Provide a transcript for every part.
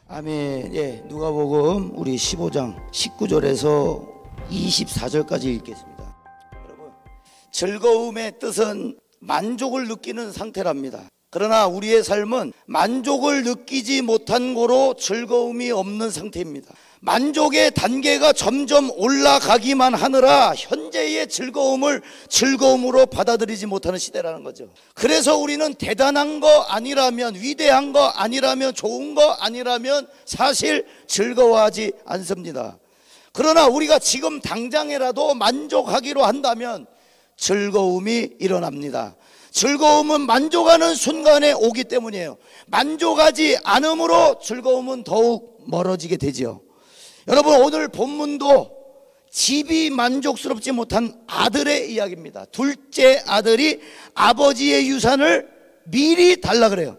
아멘. 예, 누가복음 우리 15장 19절에서 24절까지 읽겠습니다. 여러분, 즐거움의 뜻은 만족을 느끼는 상태랍니다. 그러나 우리의 삶은 만족을 느끼지 못한 고로 즐거움이 없는 상태입니다. 만족의 단계가 점점 올라가기만 하느라 현재의 즐거움을 즐거움으로 받아들이지 못하는 시대라는 거죠. 그래서 우리는 대단한 거 아니라면, 위대한 거 아니라면, 좋은 거 아니라면 사실 즐거워하지 않습니다. 그러나 우리가 지금 당장이라도 만족하기로 한다면 즐거움이 일어납니다. 즐거움은 만족하는 순간에 오기 때문이에요. 만족하지 않음으로 즐거움은 더욱 멀어지게 되죠. 여러분, 오늘 본문도 집이 만족스럽지 못한 아들의 이야기입니다. 둘째 아들이 아버지의 유산을 미리 달라 그래요.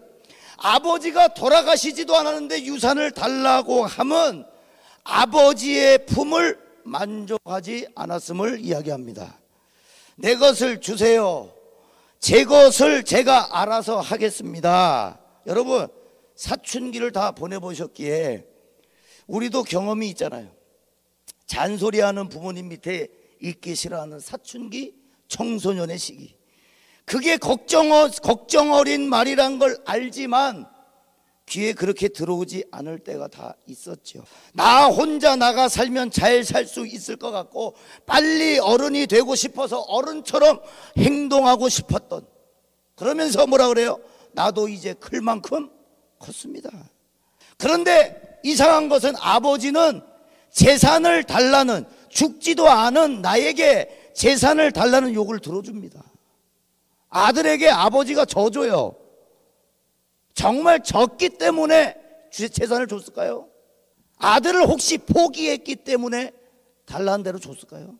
아버지가 돌아가시지도 않았는데 유산을 달라고 하면 아버지의 품을 만족하지 않았음을 이야기합니다. 내 것을 주세요. 제 것을 제가 알아서 하겠습니다. 여러분, 사춘기를 다 보내보셨기에 우리도 경험이 있잖아요. 잔소리하는 부모님 밑에 있기 싫어하는 사춘기, 청소년의 시기. 그게 걱정 어린 말이란 걸 알지만 귀에 그렇게 들어오지 않을 때가 다 있었죠. 나 혼자 나가 살면 잘 살 수 있을 것 같고 빨리 어른이 되고 싶어서 어른처럼 행동하고 싶었던, 그러면서 뭐라 그래요? 나도 이제 클 만큼 컸습니다. 그런데 이상한 것은 아버지는 재산을 달라는, 죽지도 않은 나에게 재산을 달라는 요구를 들어줍니다. 아들에게 아버지가 져줘요. 정말 졌기 때문에 재산을 줬을까요? 아들을 혹시 포기했기 때문에 달라는 대로 줬을까요?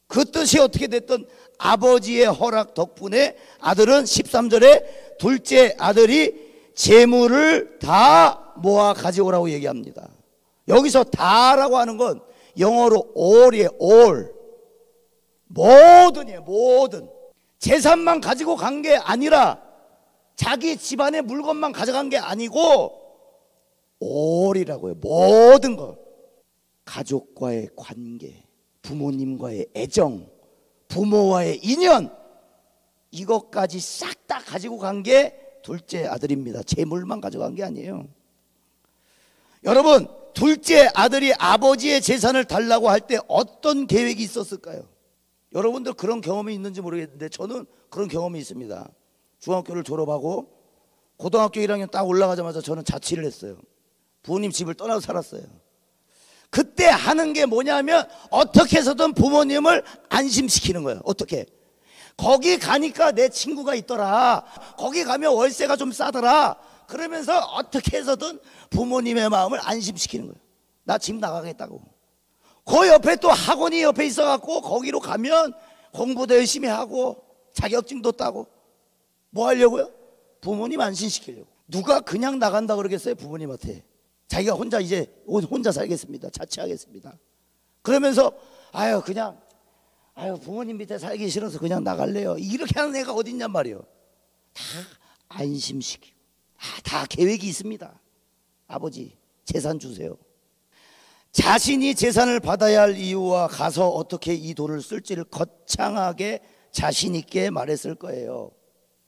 그 뜻이 어떻게 됐든 아버지의 허락 덕분에 아들은 13절에 둘째 아들이 재물을 다 모아 가져오라고 얘기합니다. 여기서 다라고 하는 건 영어로 all이에요. all. 모든이에요. 모든. 재산만 가지고 간 게 아니라 자기 집안의 물건만 가져간 게 아니고 all이라고요. 모든 것. 가족과의 관계, 부모님과의 애정, 부모와의 인연, 이것까지 싹 다 가지고 간 게 둘째 아들입니다. 재물만 가져간 게 아니에요. 여러분, 둘째 아들이 아버지의 재산을 달라고 할 때 어떤 계획이 있었을까요? 여러분들 그런 경험이 있는지 모르겠는데 저는 그런 경험이 있습니다. 중학교를 졸업하고 고등학교 1학년 딱 올라가자마자 저는 자취를 했어요. 부모님 집을 떠나서 살았어요. 그때 하는 게 뭐냐면 어떻게 해서든 부모님을 안심시키는 거예요. 어떻게? 거기 가니까 내 친구가 있더라. 거기 가면 월세가 좀 싸더라. 그러면서 어떻게 해서든 부모님의 마음을 안심시키는 거예요. 나 집 나가겠다고. 그 옆에 또 학원이 옆에 있어갖고 거기로 가면 공부도 열심히 하고 자격증도 따고. 뭐 하려고요? 부모님 안심시키려고. 누가 그냥 나간다 그러겠어요? 부모님한테. 자기가 혼자 이제 혼자 살겠습니다. 자취하겠습니다. 그러면서 그냥 부모님 밑에 살기 싫어서 그냥 나갈래요. 이렇게 하는 애가 어딨냔 말이에요. 다 안심시키고. 다 계획이 있습니다. 아버지 재산 주세요. 자신이 재산을 받아야 할 이유와 가서 어떻게 이 돈을 쓸지를 거창하게 자신 있게 말했을 거예요.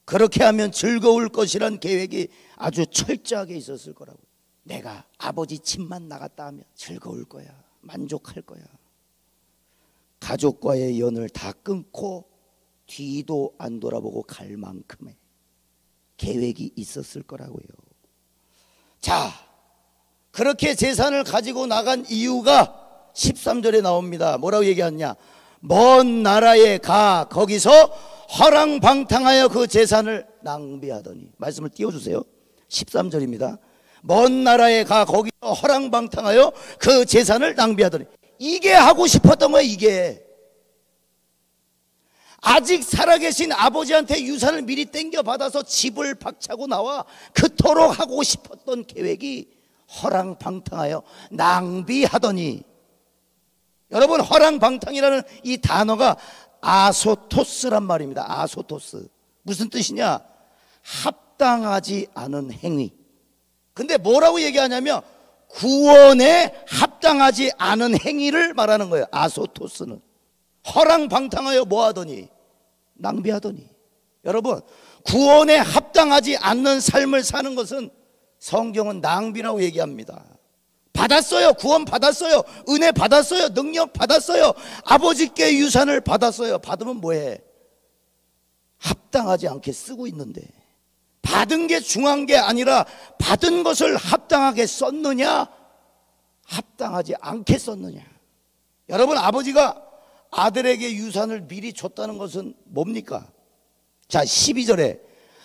그렇게 하면 즐거울 것이란 계획이 아주 철저하게 있었을 거라고. 내가 아버지 집만 나갔다 하면 즐거울 거야. 만족할 거야. 가족과의 연을 다 끊고 뒤도 안 돌아보고 갈 만큼의 계획이 있었을 거라고요. 자, 그렇게 재산을 가지고 나간 이유가 13절에 나옵니다. 뭐라고 얘기하느냐? 먼 나라에 가 거기서 허랑방탕하여 그 재산을 낭비하더니. 말씀을 띄워주세요. 13절입니다. 먼 나라에 가 거기서 허랑방탕하여 그 재산을 낭비하더니. 이게 하고 싶었던 거예요. 이게 아직 살아계신 아버지한테 유산을 미리 땡겨받아서 집을 박차고 나와 그토록 하고 싶었던 계획이 허랑방탕하여 낭비하더니. 여러분, 허랑방탕이라는 이 단어가 아소토스란 말입니다. 아소토스. 무슨 뜻이냐? 합당하지 않은 행위. 근데 뭐라고 얘기하냐면 구원에 합당하지 않은 행위를 말하는 거예요. 아소토스는 허랑방탕하여 뭐하더니 낭비하더니. 여러분, 구원에 합당하지 않는 삶을 사는 것은 성경은 낭비라고 얘기합니다. 받았어요. 구원 받았어요. 은혜 받았어요. 능력 받았어요. 아버지께 유산을 받았어요. 받으면 뭐해? 합당하지 않게 쓰고 있는데, 받은 게 중요한 게 아니라 받은 것을 합당하게 썼느냐, 합당하지 않게 썼느냐. 여러분, 아버지가 아들에게 유산을 미리 줬다는 것은 뭡니까? 자, 12절에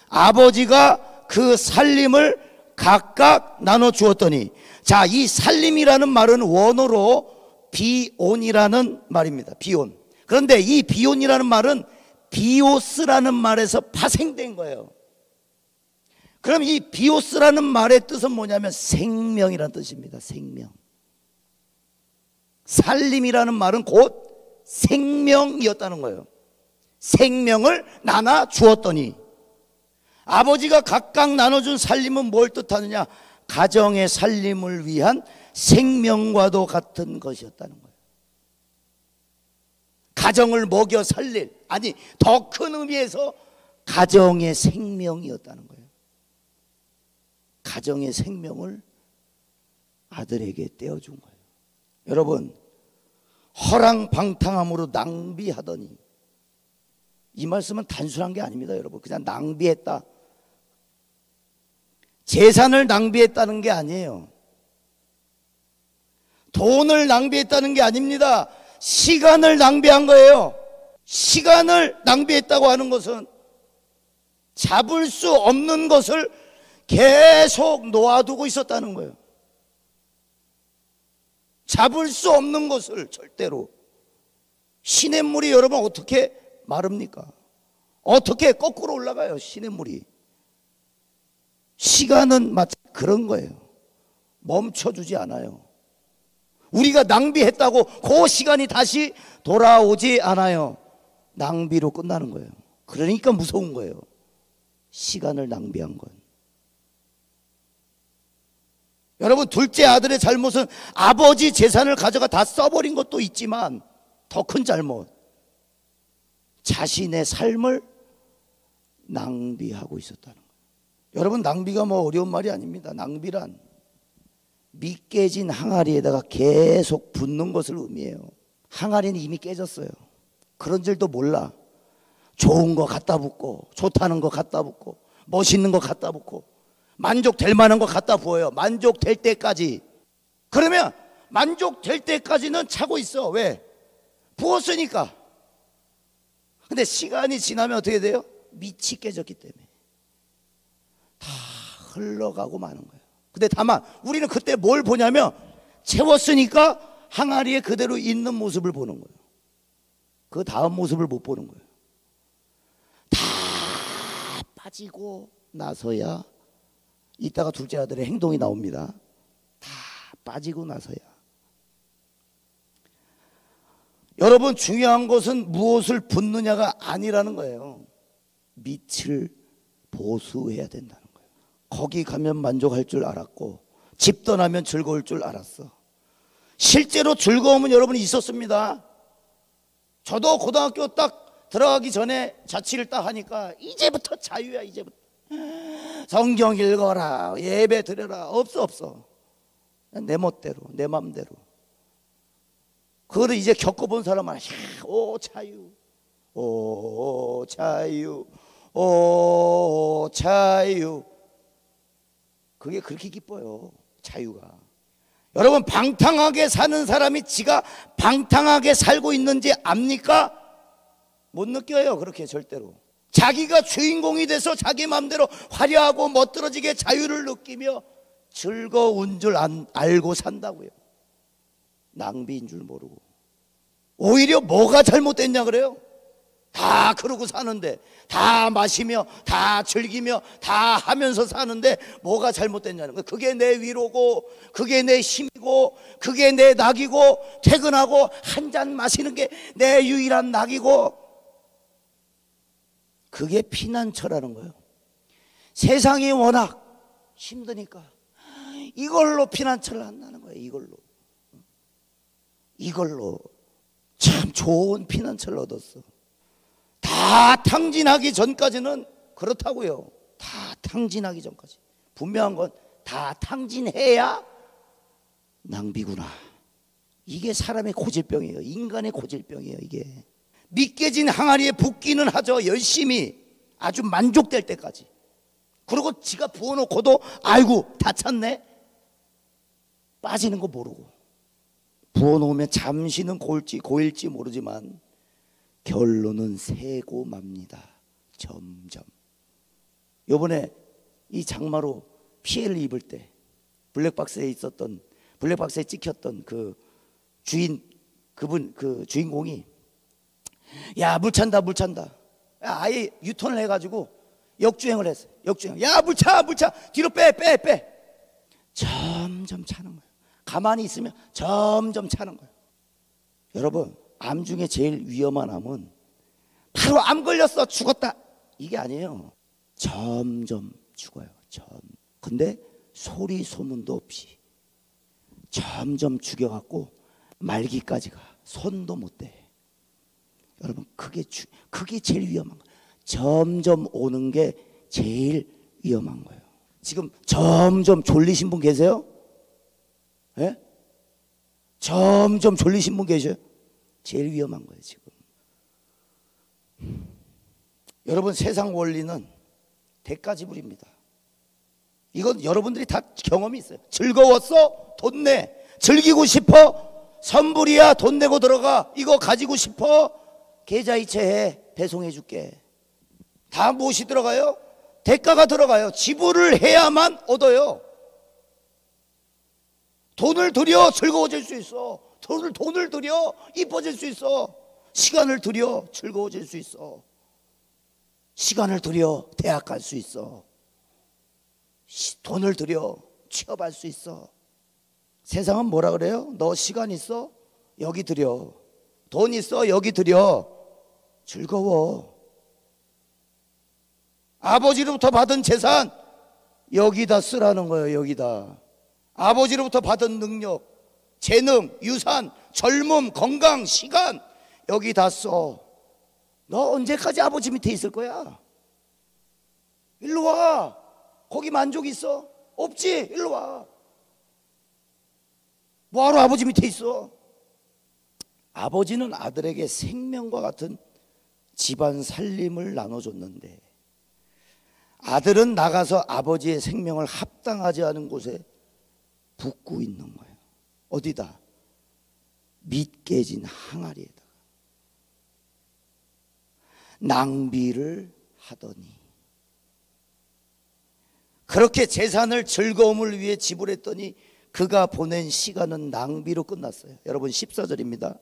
아버지가 그 살림을 각각 나눠 주었더니, 자, 이 살림이라는 말은 원어로 비온이라는 말입니다. 비온. 그런데 이 비온이라는 말은 비오스라는 말에서 파생된 거예요. 그럼 이 비오스라는 말의 뜻은 뭐냐면 생명이라는 뜻입니다. 생명. 살림이라는 말은 곧 생명이었다는 거예요. 생명을 나눠 주었더니, 아버지가 각각 나눠준 살림은 뭘 뜻하느냐? 가정의 살림을 위한 생명과도 같은 것이었다는 거예요. 가정을 먹여 살릴, 아니 더 큰 의미에서 가정의 생명이었다는 거예요. 가정의 생명을 아들에게 떼어준 거예요. 여러분, 허랑방탕함으로 낭비하더니, 이 말씀은 단순한 게 아닙니다. 여러분, 그냥 낭비했다, 재산을 낭비했다는 게 아니에요. 돈을 낭비했다는 게 아닙니다. 시간을 낭비한 거예요. 시간을 낭비했다고 하는 것은 잡을 수 없는 것을 계속 놓아두고 있었다는 거예요. 잡을 수 없는 것을 절대로. 시냇물이 여러분 어떻게 마릅니까? 어떻게 거꾸로 올라가요? 시냇물이. 시간은 마치 그런 거예요. 멈춰주지 않아요. 우리가 낭비했다고 그 시간이 다시 돌아오지 않아요. 낭비로 끝나는 거예요. 그러니까 무서운 거예요. 시간을 낭비한 건. 여러분, 둘째 아들의 잘못은 아버지 재산을 가져가 다 써버린 것도 있지만, 더 큰 잘못, 자신의 삶을 낭비하고 있었다는 거예요. 여러분, 낭비가 뭐 어려운 말이 아닙니다. 낭비란 미깨진 항아리에다가 계속 붓는 것을 의미해요. 항아리는 이미 깨졌어요. 그런 줄도 몰라. 좋은 거 갖다 붓고, 좋다는 거 갖다 붓고, 멋있는 거 갖다 붓고, 만족될 만한 거 갖다 부어요. 만족될 때까지. 그러면 만족될 때까지는 차고 있어. 왜? 부었으니까. 근데 시간이 지나면 어떻게 돼요? 밑이 깨졌기 때문에 다 흘러가고 마는 거예요. 근데 다만 우리는 그때 뭘 보냐면, 채웠으니까 항아리에 그대로 있는 모습을 보는 거예요. 그 다음 모습을 못 보는 거예요. 다 빠지고 나서야 이따가 둘째 아들의 행동이 나옵니다. 다 빠지고 나서야. 여러분, 중요한 것은 무엇을 붓느냐가 아니라는 거예요. 밑을 보수해야 된다는 거예요. 거기 가면 만족할 줄 알았고, 집 떠나면 즐거울 줄 알았어. 실제로 즐거움은 여러분 있었습니다. 저도 고등학교 딱 들어가기 전에 자취를 딱 하니까 이제부터 자유야. 이제부터 성경 읽어라, 예배 드려라. 없어. 내 멋대로, 내 맘대로. 그거를 이제 겪어본 사람은 오 자유, 오 자유, 오 자유. 그게 그렇게 기뻐요, 자유가. 여러분, 방탕하게 사는 사람이 지가 방탕하게 살고 있는지 압니까? 못 느껴요. 그렇게 절대로. 자기가 주인공이 돼서 자기 마음대로 화려하고 멋들어지게 자유를 느끼며 즐거운 줄 알고 산다고요. 낭비인 줄 모르고. 오히려 뭐가 잘못됐냐 그래요? 다 그러고 사는데, 다 마시며 다 즐기며 다 하면서 사는데 뭐가 잘못됐냐는 거예요. 그게 내 위로고, 그게 내 힘이고, 그게 내 낙이고, 퇴근하고 한 잔 마시는 게 내 유일한 낙이고. 그게 피난처라는 거예요. 세상이 워낙 힘드니까 이걸로 피난처를 한다는 거예요. 이걸로 참 좋은 피난처를 얻었어. 다 탕진하기 전까지는 그렇다고요. 다 탕진하기 전까지. 분명한 건 다 탕진해야 낭비구나. 이게 사람의 고질병이에요. 인간의 고질병이에요. 이게 미깨진 항아리에 붓기는 하죠. 열심히 아주 만족될 때까지. 그리고 지가 부어놓고도 아이고 다 찼네, 빠지는 거 모르고. 부어놓으면 잠시는 고일지 모르지만 결론은 새고 맙니다. 점점. 요번에 이 장마로 피해를 입을 때 블랙박스에 찍혔던 그 주인공이 야 물 찬다 아예 유턴을 해가지고 역주행을 했어요. 야 물 차 뒤로 빼 점점 차는 거예요. 가만히 있으면 점점 차는 거예요. 여러분, 암 중에 제일 위험한 암은 바로 암 걸렸어 죽었다 이게 아니에요. 점점 죽어요. 근데 소리 소문도 없이 점점 죽여갖고 말기까지 가. 손도 못 대. 여러분, 그게 제일 위험한 거예요. 점점 오는 게 제일 위험한 거예요. 지금 점점 졸리신 분 계세요? 예? 점점 졸리신 분 계셔요? 제일 위험한 거예요 지금. 여러분, 세상 원리는 대가지불입니다. 이건 여러분들이 다 경험이 있어요. 즐거웠어? 돈 내. 즐기고 싶어? 선불이야. 돈 내고 들어가. 이거 가지고 싶어? 계좌이체해. 배송해 줄게. 다 무엇이 들어가요? 대가가 들어가요. 지불을 해야만 얻어요. 돈을 들여 즐거워질 수 있어. 돈을 들여 이뻐질 수 있어. 시간을 들여 즐거워질 수 있어. 시간을 들여 대학 갈 수 있어. 돈을 들여 취업할 수 있어. 세상은 뭐라 그래요? 너 시간 있어? 여기 들여. 돈 있어? 여기 들여. 즐거워. 아버지로부터 받은 재산 여기다 쓰라는 거예요. 여기다. 아버지로부터 받은 능력, 재능, 유산, 젊음, 건강, 시간 여기다 써. 너 언제까지 아버지 밑에 있을 거야? 일로 와. 거기 만족 있어? 없지? 일로 와. 뭐하러 아버지 밑에 있어? 아버지는 아들에게 생명과 같은 집안 살림을 나눠줬는데 아들은 나가서 아버지의 생명을 합당하지 않은 곳에 붓고 있는 거예요. 어디다? 밑 깨진 항아리에다가 낭비를 하더니. 그렇게 재산을 즐거움을 위해 지불했더니 그가 보낸 시간은 낭비로 끝났어요. 여러분, 14절입니다.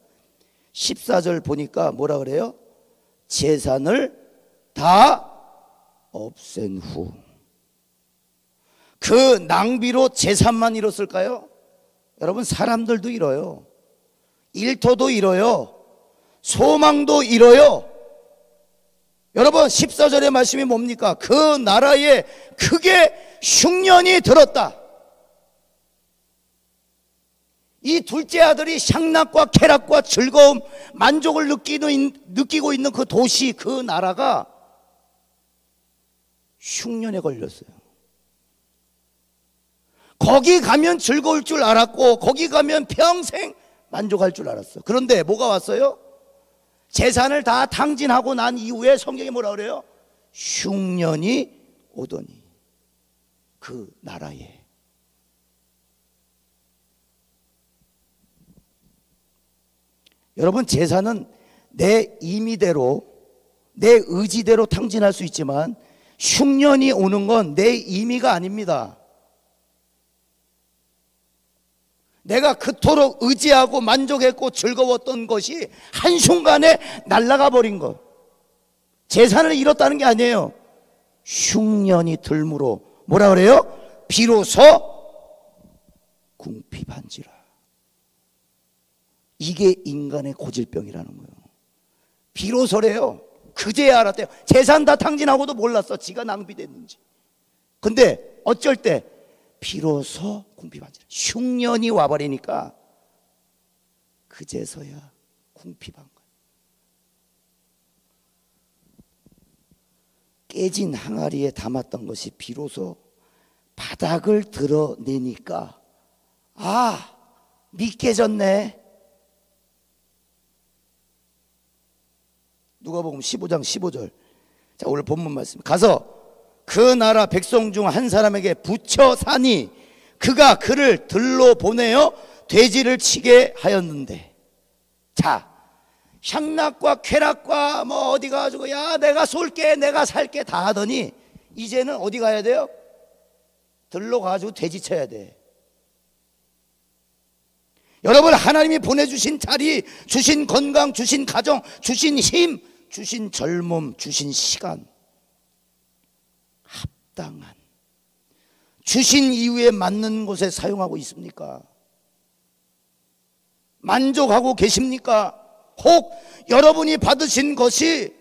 14절 보니까 뭐라 그래요? 재산을 다 없앤 후. 그 낭비로 재산만 잃었을까요? 여러분, 사람들도 잃어요. 일터도 잃어요. 소망도 잃어요. 여러분, 14절의 말씀이 뭡니까? 그 나라에 크게 흉년이 들었다. 이 둘째 아들이 향락과 쾌락과 즐거움, 만족을 느끼고 있는 그 도시, 그 나라가 흉년에 걸렸어요. 거기 가면 즐거울 줄 알았고 거기 가면 평생 만족할 줄 알았어. 그런데 뭐가 왔어요? 재산을 다 탕진하고 난 이후에 성경이 뭐라 그래요? 흉년이 오더니 그 나라에. 여러분, 재산은 내 임의대로 내 의지대로 탕진할 수 있지만 흉년이 오는 건 내 임의가 아닙니다. 내가 그토록 의지하고 만족했고 즐거웠던 것이 한순간에 날아가 버린 것. 재산을 잃었다는 게 아니에요. 흉년이 들므로 뭐라 그래요? 비로소 궁핍한지라. 이게 인간의 고질병이라는 거예요. 비로소래요. 그제야 알았대요. 재산 다 탕진하고도 몰랐어. 지가 낭비됐는지. 근데 어쩔 때 비로소 궁핍한지라. 흉년이 와버리니까 그제서야 궁핍한 거예요. 깨진 항아리에 담았던 것이 비로소 바닥을 드러내니까 아, 미깨졌네. 누가복음 15장 15절. 자, 오늘 본문 말씀. 가서 그 나라 백성 중 한 사람에게 붙여 사니 그가 그를 들로 보내어 돼지를 치게 하였는데. 자, 향락과 쾌락과 뭐 어디 가지고 야 내가 쏠게 내가 살게 다 하더니 이제는 어디 가야 돼요? 들로 가지고 돼지 쳐야 돼. 여러분, 하나님이 보내주신 자리, 주신 건강, 주신 가정, 주신 힘, 주신 젊음, 주신 시간, 합당한 주신 이유에 맞는 곳에 사용하고 있습니까? 만족하고 계십니까? 혹 여러분이 받으신 것이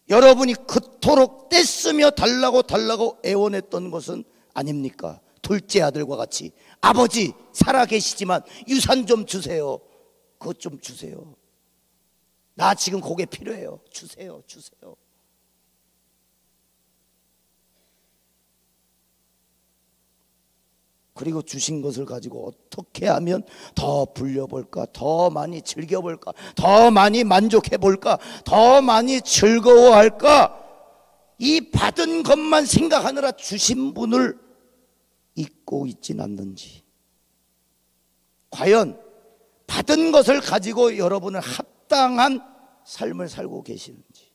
여러분이 그토록 떼쓰며 달라고 애원했던 것은 아닙니까? 둘째 아들과 같이 아버지 살아계시지만 유산 좀 주세요. 그것 좀 주세요. 나 지금 그게 필요해요. 주세요. 그리고 주신 것을 가지고 어떻게 하면 더 불려볼까, 더 많이 즐겨볼까, 더 많이 만족해볼까, 더 많이 즐거워할까, 이 받은 것만 생각하느라 주신 분을 잊고 있진 않는지, 과연 받은 것을 가지고 여러분은 합당한 삶을 살고 계시는지.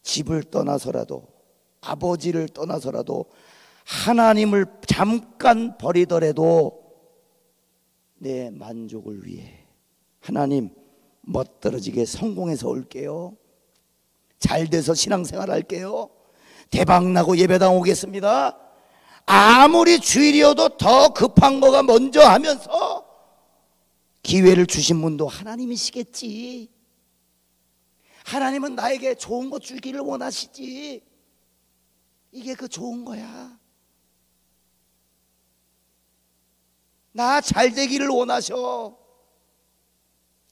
집을 떠나서라도, 아버지를 떠나서라도, 하나님을 잠깐 버리더라도 내 만족을 위해 하나님 멋들어지게 성공해서 올게요, 잘 돼서 신앙생활 할게요, 대박나고 예배당 오겠습니다, 아무리 주일이어도 더 급한 거가 먼저 하면서 기회를 주신 분도 하나님이시겠지. 하나님은 나에게 좋은 거 주기를 원하시지. 이게 그 좋은 거야. 나 잘 되기를 원하셔.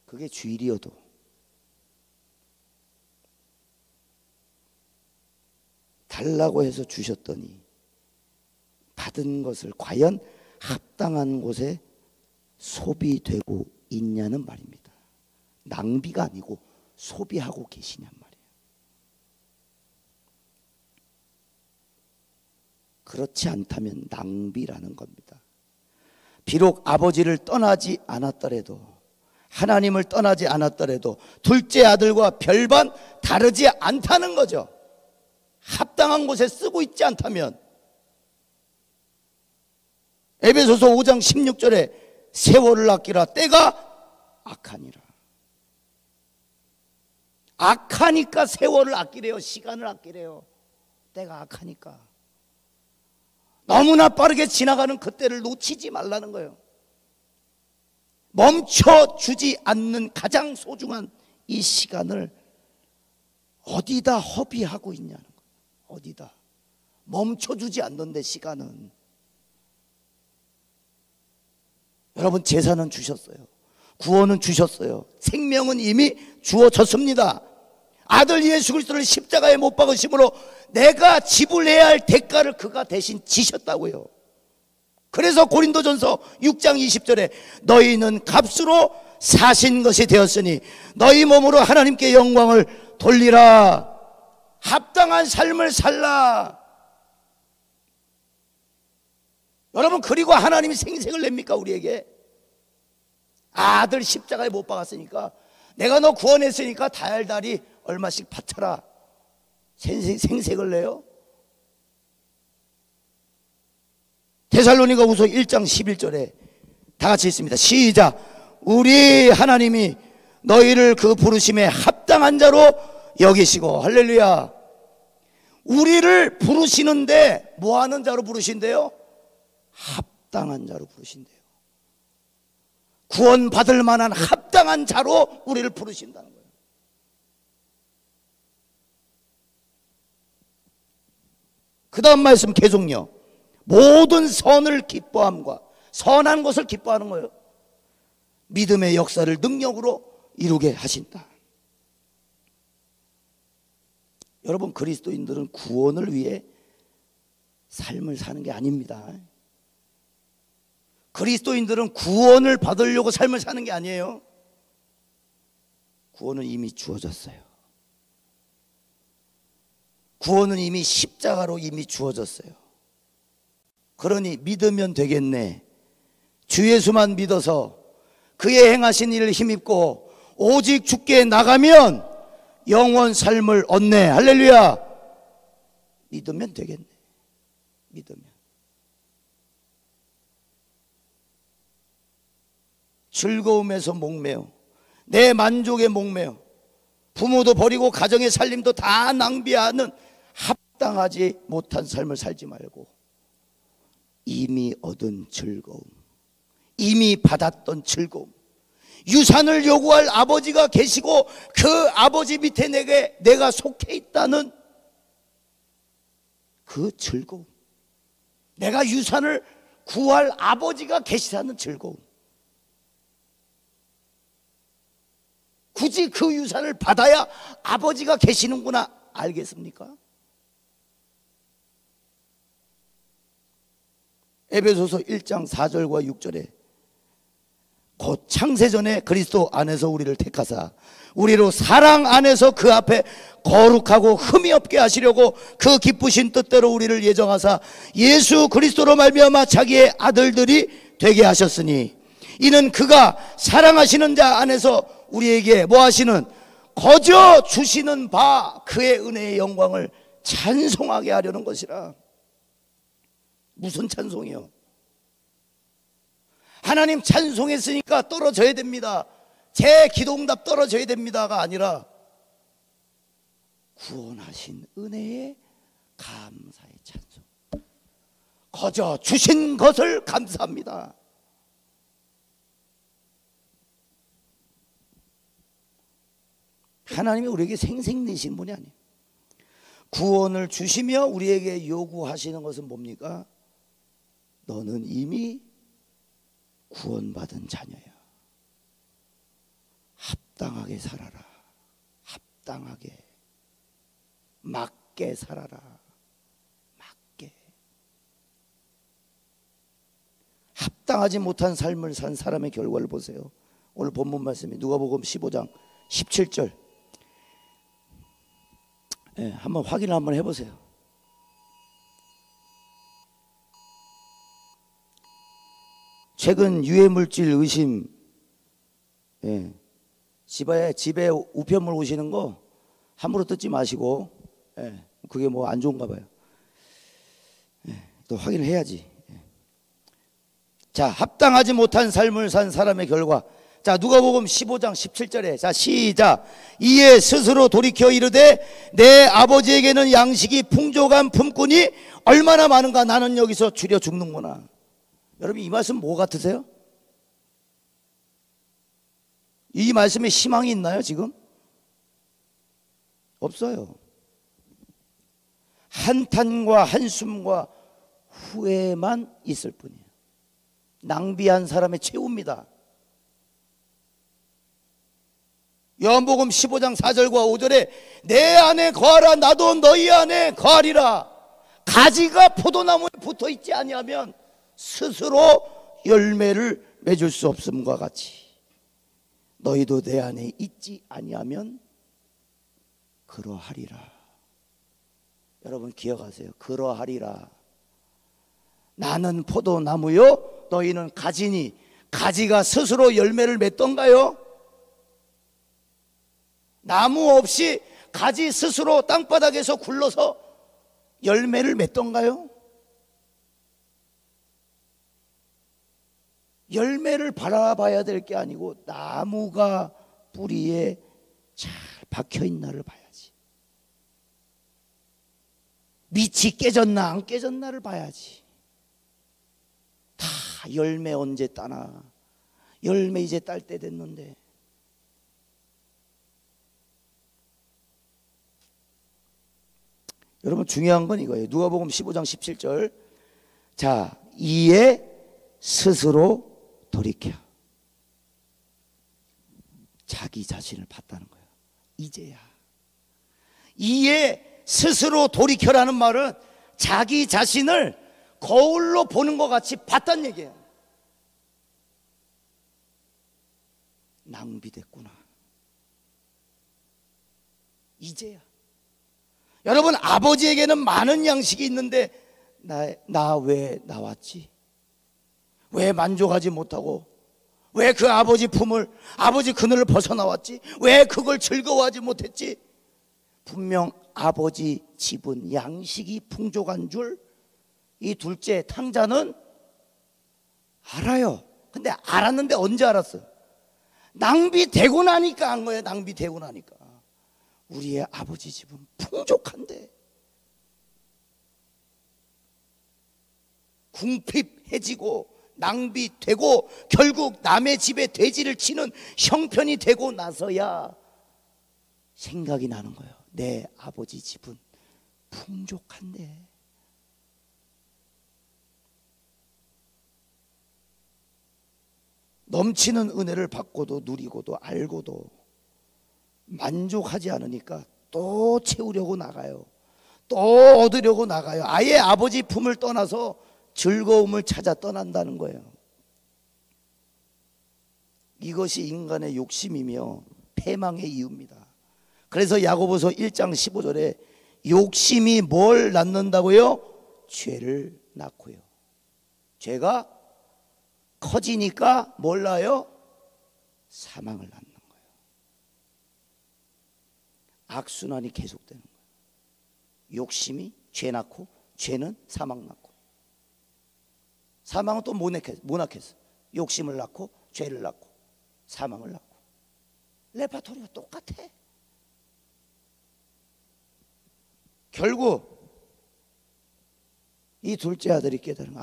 그게 주일이어도. 달라고 해서 주셨더니 받은 것을 과연 합당한 곳에 소비되고 있냐는 말입니다. 낭비가 아니고 소비하고 계시냔 말이에요. 그렇지 않다면 낭비라는 겁니다. 비록 아버지를 떠나지 않았더라도, 하나님을 떠나지 않았더라도 둘째 아들과 별반 다르지 않다는 거죠. 합당한 곳에 쓰고 있지 않다면. 에베소서 5장 16절에 세월을 아끼라, 때가 악하니라. 악하니까 세월을 아끼래요. 시간을 아끼래요. 때가 악하니까. 너무나 빠르게 지나가는 그때를 놓치지 말라는 거예요. 멈춰주지 않는 가장 소중한 이 시간을 어디다 허비하고 있냐는 거예요. 어디다. 멈춰주지 않는데 시간은. 여러분, 제사는 주셨어요. 구원은 주셨어요. 생명은 이미 주어졌습니다. 아들 예수 그리스도를 십자가에 못 박으심으로 내가 지불해야 할 대가를 그가 대신 지셨다고요. 그래서 고린도전서 6장 20절에 너희는 값으로 사신 것이 되었으니 너희 몸으로 하나님께 영광을 돌리라. 합당한 삶을 살라. 여러분, 그리고 하나님이 생색을 냅니까? 우리에게 아들 십자가에 못 박았으니까 내가 너 구원했으니까 달달이 얼마씩 바쳐라. 생색을 내요. 데살로니가후서 1장 11절에 다 같이 있습니다. 시작. 우리 하나님이 너희를 그 부르심에 합당한 자로 여기시고. 할렐루야. 우리를 부르시는데 뭐 하는 자로 부르신대요? 합당한 자로 부르신대요. 구원받을 만한 합당한 자로 우리를 부르신다는 거예요. 그 다음 말씀 계속요. 모든 선을 기뻐함과 선한 것을 기뻐하는 거예요. 믿음의 역사를 능력으로 이루게 하신다. 여러분, 그리스도인들은 구원을 위해 삶을 사는 게 아닙니다. 그리스도인들은 구원을 받으려고 삶을 사는 게 아니에요. 구원은 이미 주어졌어요. 구원은 이미 십자가로 이미 주어졌어요. 그러니 믿으면 되겠네. 주 예수만 믿어서 그의 행하신 일을 힘입고 오직 주께 나가면 영원 삶을 얻네. 할렐루야. 믿으면 되겠네. 믿으면. 즐거움에서 목매어, 내 만족에 목매어, 부모도 버리고 가정의 살림도 다 낭비하는 합당하지 못한 삶을 살지 말고 이미 얻은 즐거움, 이미 받았던 즐거움, 유산을 요구할 아버지가 계시고 그 아버지 밑에 내가 속해 있다는 그 즐거움, 내가 유산을 구할 아버지가 계시다는 즐거움, 굳이 그 유산을 받아야 아버지가 계시는구나 알겠습니까? 에베소서 1장 4절과 6절에 곧 창세전에 그리스도 안에서 우리를 택하사 우리로 사랑 안에서 그 앞에 거룩하고 흠이 없게 하시려고 그 기쁘신 뜻대로 우리를 예정하사 예수 그리스도로 말미암아 자기의 아들들이 되게 하셨으니 이는 그가 사랑하시는 자 안에서 우리에게 뭐 하시는 거저 주시는 바 그의 은혜의 영광을 찬송하게 하려는 것이라. 무슨 찬송이요? 하나님 찬송했으니까 떨어져야 됩니다, 제 기도응답 떨어져야 됩니다가 아니라 구원하신 은혜에 감사의 찬송, 거저 주신 것을 감사합니다. 하나님이 우리에게 생생내신 분이 아니에요. 구원을 주시며 우리에게 요구하시는 것은 뭡니까? 너는 이미 구원받은 자녀야. 합당하게 살아라. 합당하게. 맞게 살아라. 맞게. 합당하지 못한 삶을 산 사람의 결과를 보세요. 오늘 본문 말씀이 누가복음 15장 17절. 네, 한번 확인을 한번 해보세요. 최근 유해물질 의심, 집에 우편물 오시는 거 함부로 뜯지 마시고, 그게 뭐 안 좋은가 봐요. 또 확인을 해야지. 자, 합당하지 못한 삶을 산 사람의 결과. 자, 누가복음 15장 17절에 자 시작. 이에 스스로 돌이켜 이르되 내 아버지에게는 양식이 풍족한 품꾼이 얼마나 많은가, 나는 여기서 줄여 죽는구나. 여러분, 이 말씀 뭐 같으세요? 이 말씀에 희망이 있나요 지금? 없어요. 한탄과 한숨과 후회만 있을 뿐이에요. 낭비한 사람의 최후입니다. 요한복음 15장 4절과 5절에 내 안에 거하라 나도 너희 안에 거하리라. 가지가 포도나무에 붙어있지 아니하면 스스로 열매를 맺을 수 없음과 같이 너희도 내 안에 있지 아니하면 그러하리라. 여러분 기억하세요. 그러하리라. 나는 포도나무요 너희는 가지니. 가지가 스스로 열매를 맺던가요? 나무 없이 가지 스스로 땅바닥에서 굴러서 열매를 맺던가요? 열매를 바라봐야 될 게 아니고 나무가 뿌리에 잘 박혀있나를 봐야지. 밑이 깨졌나 안 깨졌나를 봐야지. 다 열매 언제 따나. 열매 이제 딸 때 됐는데. 여러분 중요한 건 이거예요. 누가복음 15장 17절. 자, 이에 스스로 돌이켜. 자기 자신을 봤다는 거예요. 이제야. 이에 스스로 돌이켜라는 말은 자기 자신을 거울로 보는 것 같이 봤다는 얘기예요. 낭비됐구나. 이제야. 여러분, 아버지에게는 많은 양식이 있는데 나 왜 나왔지? 왜 만족하지 못하고, 왜 그 아버지 품을, 아버지 그늘을 벗어나왔지? 왜 그걸 즐거워하지 못했지? 분명 아버지 집은 양식이 풍족한 줄 이 둘째 탕자는 알아요. 근데 알았는데 언제 알았어? 낭비되고 나니까 한 거예요. 낭비되고 나니까. 우리의 아버지 집은 풍족한데 궁핍해지고 낭비되고 결국 남의 집에 돼지를 치는 형편이 되고 나서야 생각이 나는 거예요. 내 아버지 집은 풍족한데. 넘치는 은혜를 받고도 누리고도 알고도 만족하지 않으니까 또 채우려고 나가요. 또 얻으려고 나가요. 아예 아버지 품을 떠나서 즐거움을 찾아 떠난다는 거예요. 이것이 인간의 욕심이며 패망의 이유입니다. 그래서 야고보서 1장 15절에 욕심이 뭘 낳는다고요? 죄를 낳고요. 죄가 커지니까 뭘 낳아요? 사망을 낳는 거예요. 악순환이 계속되는 거예요. 욕심이 죄 낳고, 죄는 사망 낳고. 사망은 또 뭐 낳겠어? 욕심을 낳고, 죄를 낳고, 사망을 낳고. 레파토리가 똑같아. 결국 이 둘째 아들이 깨달은,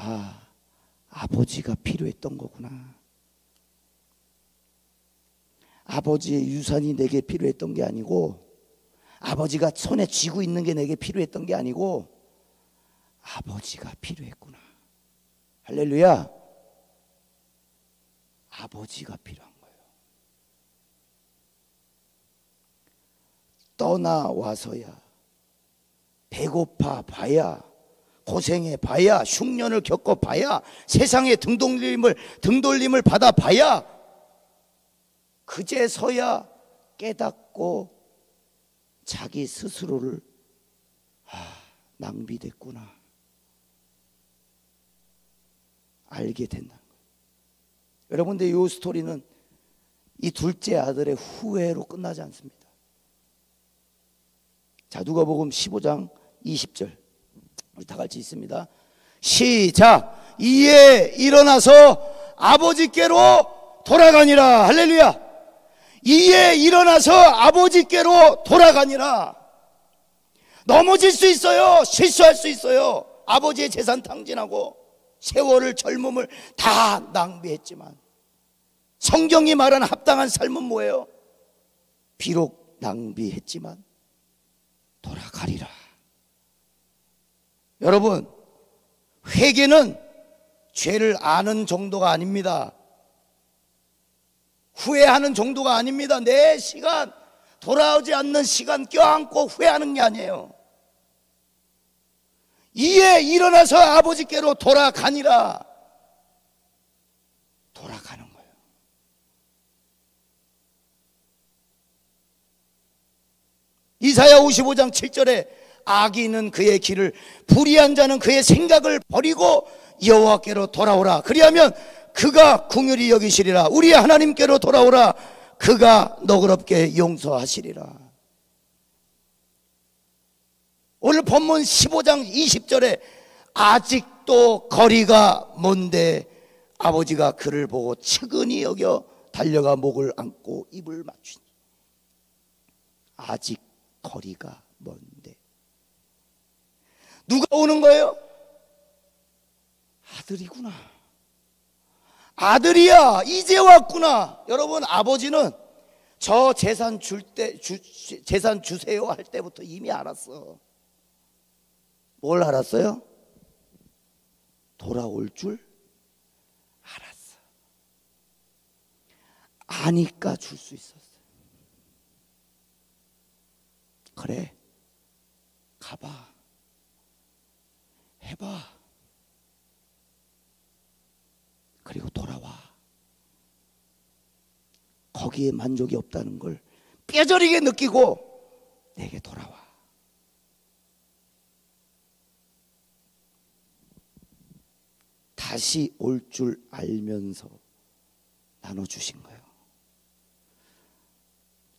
아버지가 필요했던 거구나. 아버지의 유산이 내게 필요했던 게 아니고, 아버지가 손에 쥐고 있는 게 내게 필요했던 게 아니고, 아버지가 필요했구나. 할렐루야. 아버지가 필요한 거예요. 떠나와서야, 배고파 봐야, 고생해 봐야, 흉년을 겪어 봐야, 세상의 등돌림을 받아 봐야, 그제서야 깨닫고 자기 스스로를 낭비됐구나 알게 된다는 거예요. 여러분들, 이 스토리는 이 둘째 아들의 후회로 끝나지 않습니다. 자, 누가복음 15장 20절 우리 다 같이 있습니다. 시작. 이에 일어나서 아버지께로 돌아가니라. 할렐루야. 이에 일어나서 아버지께로 돌아가니라. 넘어질 수 있어요. 실수할 수 있어요. 아버지의 재산 탕진하고 세월을, 젊음을 다 낭비했지만 성경이 말하는 합당한 삶은 뭐예요? 비록 낭비했지만 돌아가리라. 여러분, 회개는 죄를 아는 정도가 아닙니다. 후회하는 정도가 아닙니다. 내 시간, 돌아오지 않는 시간 껴안고 후회하는 게 아니에요. 이에 일어나서 아버지께로 돌아가니라. 돌아가는 거예요. 이사야 55장 7절에 악인은 그의 길을, 불의한 자는 그의 생각을 버리고 여호와께로 돌아오라. 그리하면 그가 긍휼히 여기시리라. 우리 하나님께로 돌아오라. 그가 너그럽게 용서하시리라. 오늘 본문 15장 20절에 아직도 거리가 먼데 아버지가 그를 보고 측은히 여겨 달려가 목을 안고 입을 맞추니. 아직 거리가 먼데. 누가 오는 거예요? 아들이구나. 아들이야, 이제 왔구나. 여러분, 아버지는 저 재산 재산 주세요 할 때부터 이미 알았어. 뭘 알았어요? 돌아올 줄 알았어. 아니까 줄 수 있었어요. 그래, 가봐, 해봐, 그리고 돌아와. 거기에 만족이 없다는 걸 뼈저리게 느끼고 내게 돌아와. 다시 올 줄 알면서 나눠주신 거예요.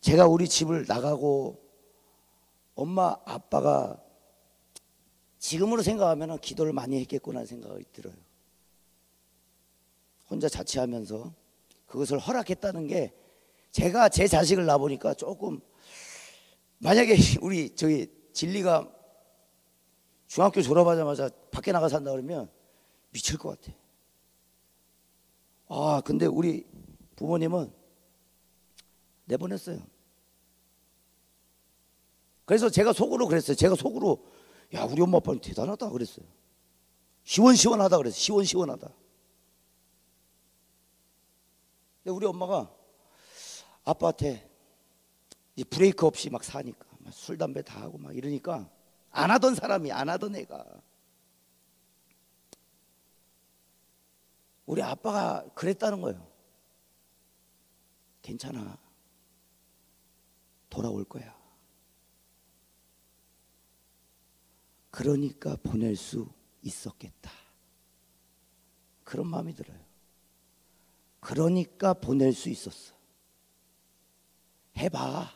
제가 우리 집을 나가고 엄마 아빠가 지금으로 생각하면 기도를 많이 했겠구나 생각이 들어요. 혼자 자취하면서 그것을 허락했다는 게 제가 제 자식을 낳아보니까 조금, 만약에 우리 저기 진리가 중학교 졸업하자마자 밖에 나가 산다 그러면 미칠 것 같아. 아, 근데 우리 부모님은 내보냈어요. 그래서 제가 속으로 그랬어요. 제가 속으로, 야, 우리 엄마 아빠는 대단하다 그랬어요. 시원시원하다 그랬어요. 시원시원하다. 근데 우리 엄마가 아빠한테 이제 브레이크 없이 막 사니까 막 술 담배 다 하고 막 이러니까, 안 하던 사람이 안 하던 애가, 우리 아빠가 그랬다는 거예요. 괜찮아, 돌아올 거야. 그러니까 보낼 수 있었겠다, 그런 마음이 들어요. 그러니까 보낼 수 있었어. 해봐,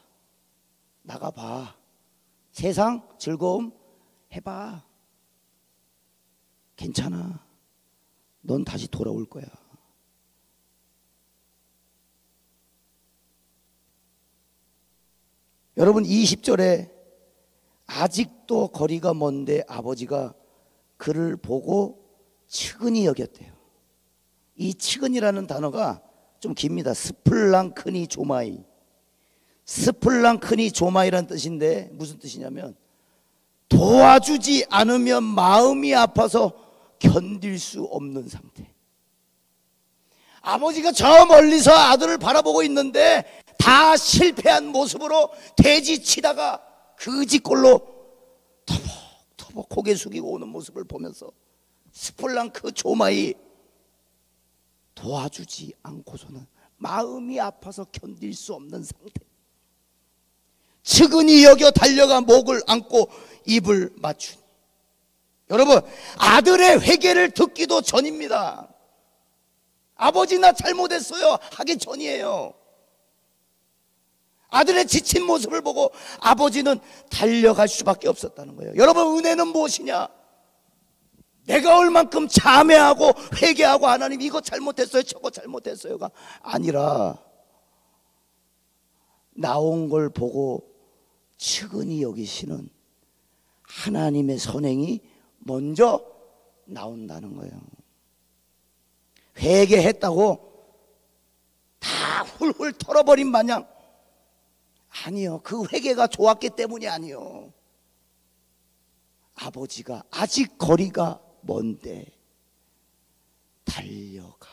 나가봐, 세상 즐거움 해봐. 괜찮아, 넌 다시 돌아올 거야. 여러분, 20절에 아직도 거리가 먼데 아버지가 그를 보고 측은히 여겼대요. 이 측은이라는 단어가 좀 깁니다. 스플랑크니 조마이. 스플랑크니 조마이라는 뜻인데 무슨 뜻이냐면, 도와주지 않으면 마음이 아파서 견딜 수 없는 상태. 아버지가 저 멀리서 아들을 바라보고 있는데 다 실패한 모습으로 돼지 치다가 그지꼴로 터벅터벅 고개 숙이고 오는 모습을 보면서 스플랑크 조마이, 도와주지 않고서는 마음이 아파서 견딜 수 없는 상태. 측은히 여겨 달려가 목을 안고 입을 맞추니. 여러분, 아들의 회개를 듣기도 전입니다. 아버지 나 잘못했어요 하기 전이에요. 아들의 지친 모습을 보고 아버지는 달려갈 수밖에 없었다는 거예요. 여러분, 은혜는 무엇이냐? 내가 얼만큼 자매하고 회개하고 하나님 이거 잘못했어요 저거 잘못했어요가 아니라, 나온 걸 보고 측은히 여기시는 하나님의 선행이 먼저 나온다는 거예요. 회개했다고 다 훌훌 털어버린 마냥, 아니요, 그 회개가 좋았기 때문이 아니요. 아버지가 아직 거리가 먼데 달려가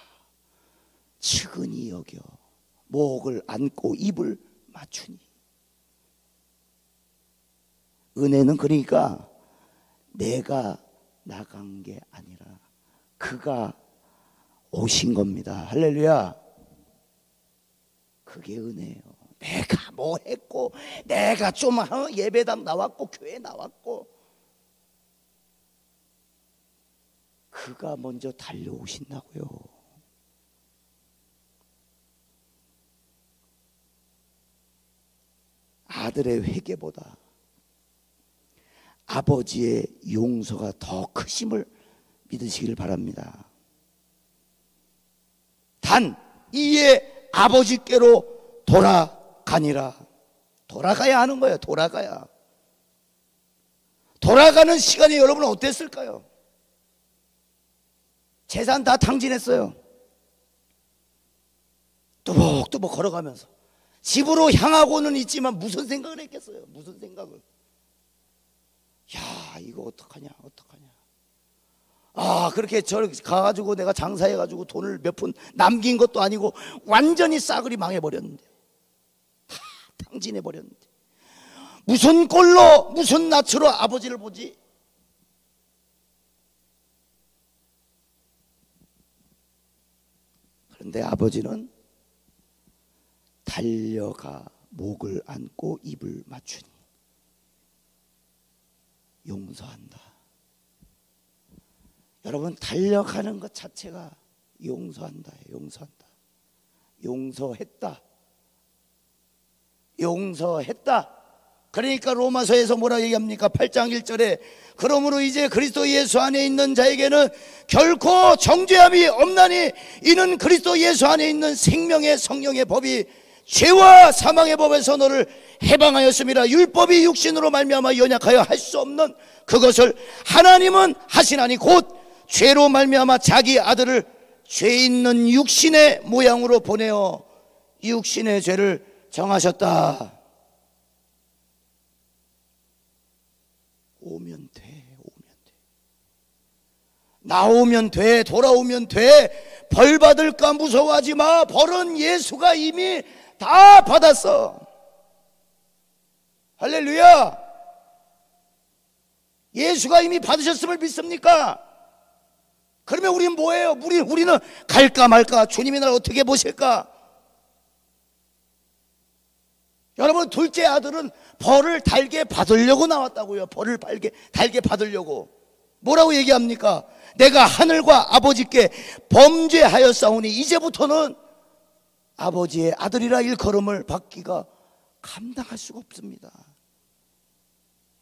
측은히 여겨 목을 안고 입을 맞추니. 은혜는 그러니까 내가 나간 게 아니라 그가 오신 겁니다. 할렐루야. 그게 은혜예요. 내가 뭐 했고, 내가 좀 예배당 나왔고 교회 나왔고, 그가 먼저 달려오신다고요. 아들의 회개보다 아버지의 용서가 더 크심을 믿으시길 바랍니다. 단 이에 아버지께로 돌아가니라. 돌아가야 하는 거예요. 돌아가는 시간이 여러분은 어땠을까요? 재산 다 탕진했어요. 뚜벅뚜벅 걸어가면서 집으로 향하고는 있지만 무슨 생각을 했겠어요? 무슨 생각을? 야, 이거 어떡하냐 어떡하냐. 아, 그렇게 저 가가지고 내가 장사해가지고 돈을 몇 푼 남긴 것도 아니고 완전히 싸그리 망해버렸는데, 다 탕진해버렸는데, 무슨 꼴로 무슨 낯으로 아버지를 보지? 그런데 아버지는 달려가 목을 안고 입을 맞추니 용서한다. 여러분, 달려가는 것 자체가 용서한다. 용서한다. 용서했다. 용서했다. 그러니까 로마서에서 뭐라 얘기합니까? 8장 1절에 그러므로 이제 그리스도 예수 안에 있는 자에게는 결코 정죄함이 없나니 이는 그리스도 예수 안에 있는 생명의 성령의 법이 죄와 사망의 법에서 너를 해방하였음이라. 율법이 육신으로 말미암아 연약하여 할 수 없는 그것을 하나님은 하시나니 곧 죄로 말미암아 자기 아들을 죄 있는 육신의 모양으로 보내어 육신의 죄를 정하셨다. 오면 돼, 오면 돼. 나오면 돼, 돌아오면 돼. 벌 받을까 무서워하지 마. 벌은 예수가 이미 다 받았어. 할렐루야. 예수가 이미 받으셨음을 믿습니까? 그러면 우리는 뭐예요? 우리는 갈까 말까? 주님이 나를 어떻게 보실까? 여러분, 둘째 아들은 벌을 달게 받으려고 나왔다고요. 벌을 달게 받으려고. 뭐라고 얘기합니까? 내가 하늘과 아버지께 범죄하였사오니 이제부터는 아버지의 아들이라 일컬음을 받기가 감당할 수가 없습니다.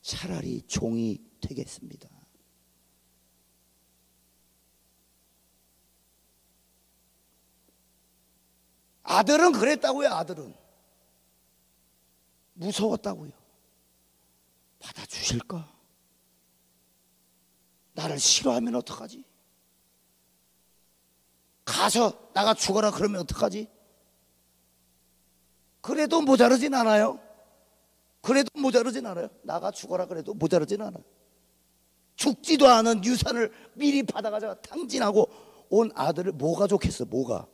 차라리 종이 되겠습니다. 아들은 그랬다고요. 아들은 무서웠다고요. 받아주실까? 나를 싫어하면 어떡하지? 가서 나가 죽어라 그러면 어떡하지? 그래도 모자르진 않아요. 그래도 모자르진 않아요. 나가 죽어라 그래도 모자르진 않아요. 죽지도 않은 유산을 미리 받아가지고 탕진하고 온 아들을 뭐가 좋겠어? 뭐가?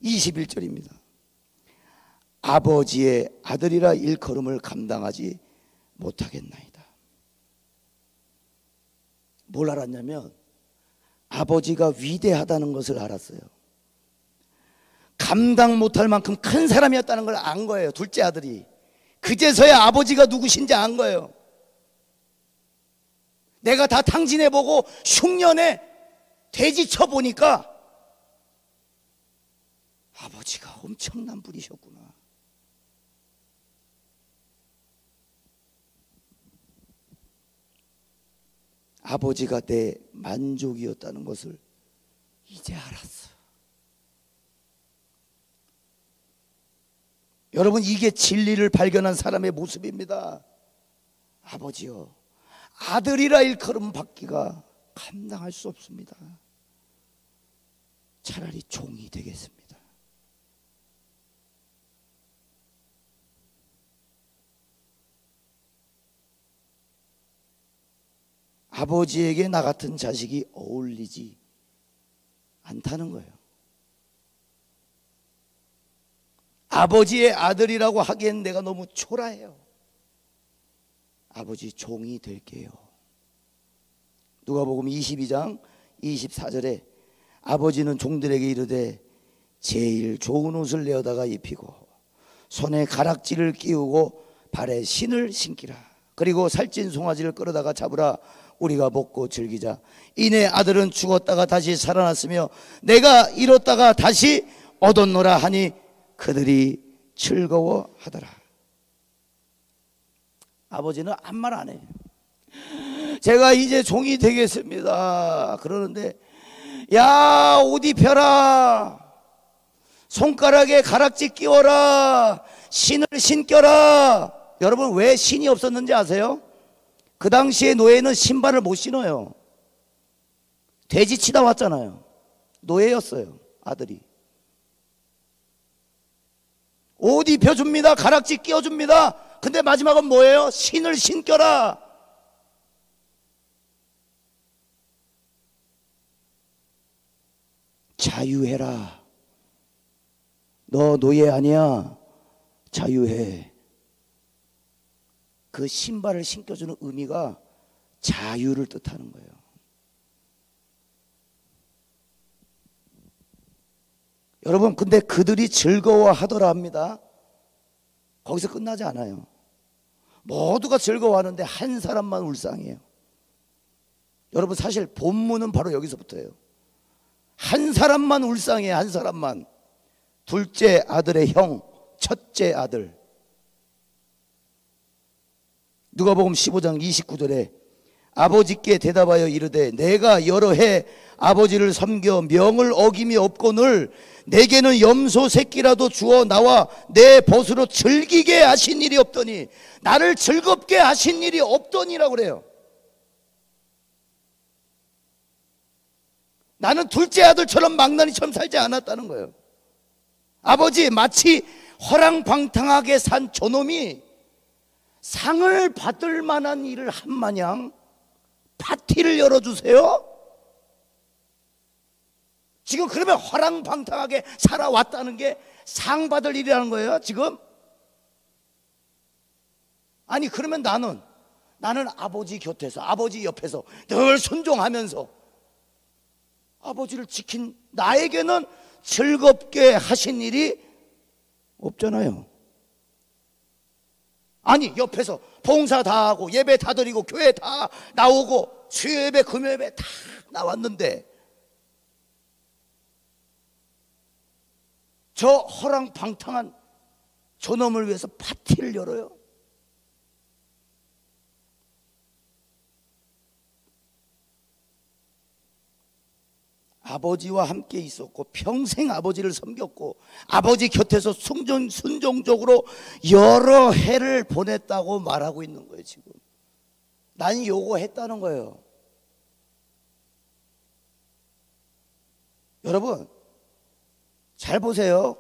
(21절입니다) 아버지의 아들이라 일컬음을 감당하지 못하겠나이다. 뭘 알았냐면 아버지가 위대하다는 것을 알았어요. 감당 못할 만큼 큰 사람이었다는 걸 안 거예요. 둘째 아들이. 그제서야 아버지가 누구신지 안 거예요. 내가 다 탕진해보고 흉년에 돼지 쳐보니까 아버지가 엄청난 분이셨구나. 아버지가 내 만족이었다는 것을 이제 알았어. 여러분, 이게 진리를 발견한 사람의 모습입니다. 아버지여, 아들이라 일컬음 받기가 감당할 수 없습니다. 차라리 종이 되겠습니다. 아버지에게 나 같은 자식이 어울리지 않다는 거예요. 아버지의 아들이라고 하기엔 내가 너무 초라해요. 아버지 종이 될게요. 누가복음 22장 24절에 아버지는 종들에게 이르되 제일 좋은 옷을 내어다가 입히고 손에 가락지를 끼우고 발에 신을 신기라. 그리고 살찐 송아지를 끌어다가 잡으라. 우리가 먹고 즐기자. 이내 아들은 죽었다가 다시 살아났으며 내가 잃었다가 다시 얻었노라 하니 그들이 즐거워하더라. 아버지는 아무 말 안 해. 제가 이제 종이 되겠습니다 그러는데, 야, 옷 입혀라, 손가락에 가락지 끼워라, 신을 신겨라. 여러분, 왜 신이 없었는지 아세요? 그 당시에 노예는 신발을 못 신어요. 돼지 치다 왔잖아요. 노예였어요, 아들이. 옷 입혀줍니다. 가락지 끼워줍니다. 근데 마지막은 뭐예요? 신을 신겨라. 자유해라. 너 노예 아니야. 자유해. 그 신발을 신겨주는 의미가 자유를 뜻하는 거예요. 여러분, 근데 그들이 즐거워하더라 합니다. 거기서 끝나지 않아요. 모두가 즐거워하는데 한 사람만 울상이에요. 여러분, 사실 본문은 바로 여기서부터예요. 한 사람만 울상이에요. 한 사람만. 둘째 아들의 형, 첫째 아들. 누가복음 15장 29절에 아버지께 대답하여 이르되 내가 여러 해 아버지를 섬겨 명을 어김이 없거늘 내게는 염소 새끼라도 주어 나와 내 벗으로 즐기게 하신 일이 없더니, 나를 즐겁게 하신 일이 없더니라고 그래요. 나는 둘째 아들처럼 망나니처럼 살지 않았다는 거예요. 아버지, 마치 허랑방탕하게 산 저놈이 상을 받을 만한 일을 한 마냥 파티를 열어주세요? 지금 그러면 허랑방탕하게 살아왔다는 게 상 받을 일이라는 거예요, 지금? 아니, 그러면 나는 아버지 곁에서, 아버지 옆에서 늘 순종하면서 아버지를 지킨 나에게는 즐겁게 하신 일이 없잖아요. 아니, 옆에서 봉사 다 하고 예배 다 드리고 교회 다 나오고 수요예배 금요예배 다 나왔는데 저 허랑방탕한 저놈을 위해서 파티를 열어요? 아버지와 함께 있었고 평생 아버지를 섬겼고 아버지 곁에서 순종적으로 여러 해를 보냈다고 말하고 있는 거예요. 지금 난 요거 했다는 거예요. 여러분 잘 보세요.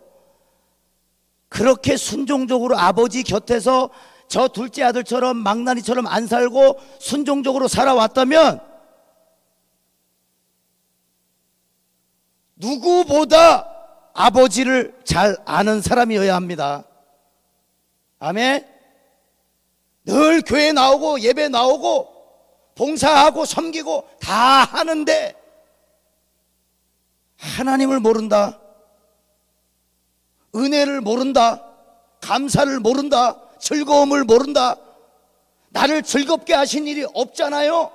그렇게 순종적으로 아버지 곁에서 저 둘째 아들처럼 망나니처럼 안 살고 순종적으로 살아왔다면 누구보다 아버지를 잘 아는 사람이어야 합니다. 아멘. 늘 교회 나오고 예배 나오고 봉사하고 섬기고 다 하는데 하나님을 모른다, 은혜를 모른다, 감사를 모른다, 즐거움을 모른다, 나를 즐겁게 하신 일이 없잖아요.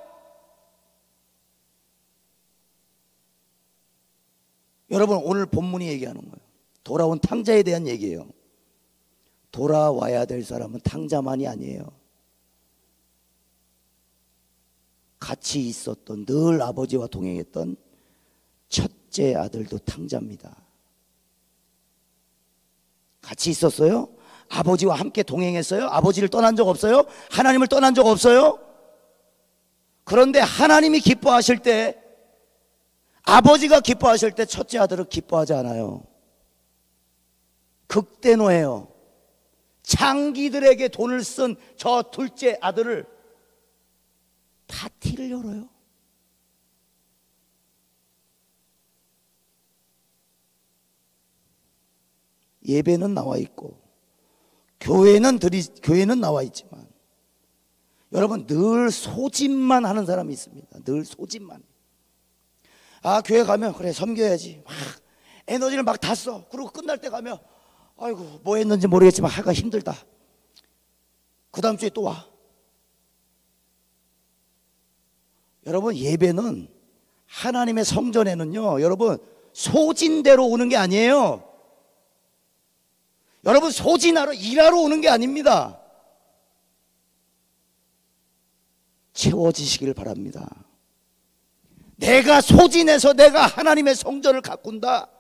여러분, 오늘 본문이 얘기하는 거예요. 돌아온 탕자에 대한 얘기예요. 돌아와야 될 사람은 탕자만이 아니에요. 같이 있었던, 늘 아버지와 동행했던 첫째 아들도 탕자입니다. 같이 있었어요? 아버지와 함께 동행했어요? 아버지를 떠난 적 없어요? 하나님을 떠난 적 없어요? 그런데 하나님이 기뻐하실 때, 아버지가 기뻐하실 때 첫째 아들은 기뻐하지 않아요. 극대노해요. 장기들에게 돈을 쓴 저 둘째 아들을 파티를 열어요. 예배는 나와 있고 교회는 나와 있지만 여러분 늘 소집만 하는 사람이 있습니다. 늘 소집만. 아, 교회 가면 그래 섬겨야지 막 에너지를 막 다 써. 그리고 끝날 때 가면 아이고 뭐 했는지 모르겠지만 하기가 힘들다. 그 다음 주에 또 와. 여러분 예배는 하나님의 성전에는요, 여러분 소진대로 오는 게 아니에요. 여러분 소진하러 일하러 오는 게 아닙니다. 채워지시길 바랍니다. 내가 소진해서 내가 하나님의 성전을 가꾼다?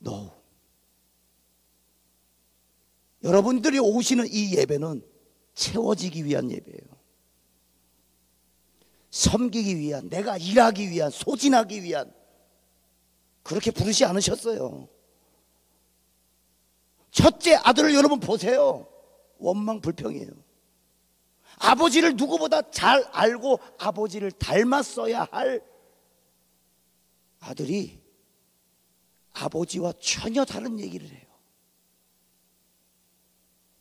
No. 여러분들이 오시는 이 예배는 채워지기 위한 예배예요. 섬기기 위한, 내가 일하기 위한, 소진하기 위한, 그렇게 부르지 않으셨어요. 첫째 아들을 여러분 보세요. 원망불평이에요. 아버지를 누구보다 잘 알고 아버지를 닮았어야 할 아들이 아버지와 전혀 다른 얘기를 해요.